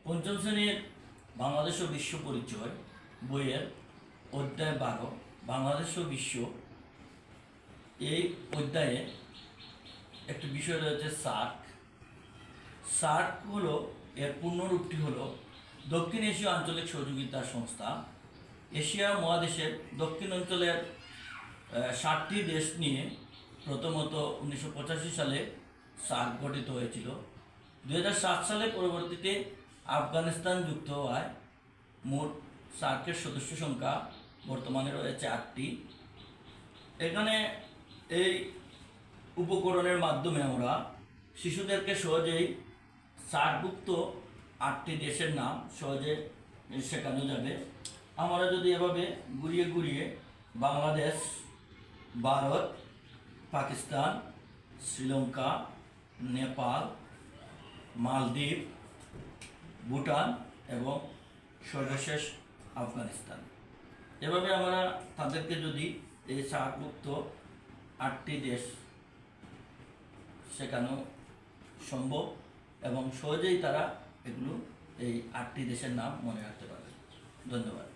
পঞ্চম শ্রেণীর বাংলাদেশ ও বিশ্ব পরিচয় বইয়ের অধ্যায় 12 বাংলাদেশ ও বিশ্ব। এই অধ্যায়ে একটি বিষয় রয়েছে সার্ক। সার্ক হলো, এর পূর্ণরূপটি হলো দক্ষিণ এশীয় আঞ্চলিক সহযোগিতা সংস্থা। এশিয়া মহাদেশের দক্ষিণ অঞ্চলের 60টি দেশ নিয়ে প্রথমত 1985 সালে সার্ক গঠিত হয়েছিল। 2007 সালে পরবর্তীতে আফগানিস্তান যুক্ত হওয়ায় মোট সার্কের সদস্য সংখ্যা বর্তমানে রয়েছে 8টি। এখানে এই উপকরণের মাধ্যমে আমরা শিশুদেরকে সহজেই সার্কভুক্ত 8টি দেশের নাম সহজে শেখানো যাবে। আমরা যদি এভাবে ঘুরিয়ে ঘুরিয়ে বাংলাদেশ, ভারত, পাকিস্তান, শ্রীলঙ্কা, নেপাল, মালদ্বীপ, ভুটান এবং সর্বশেষ আফগানিস্তান, এভাবে আমরা তাদেরকে যদি এই সার্কভুক্ত 8টি দেশ শেখানো সম্ভব এবং সহজেই তারা এগুলো এই 8টি দেশের নাম মনে রাখতে পারবে। ধন্যবাদ।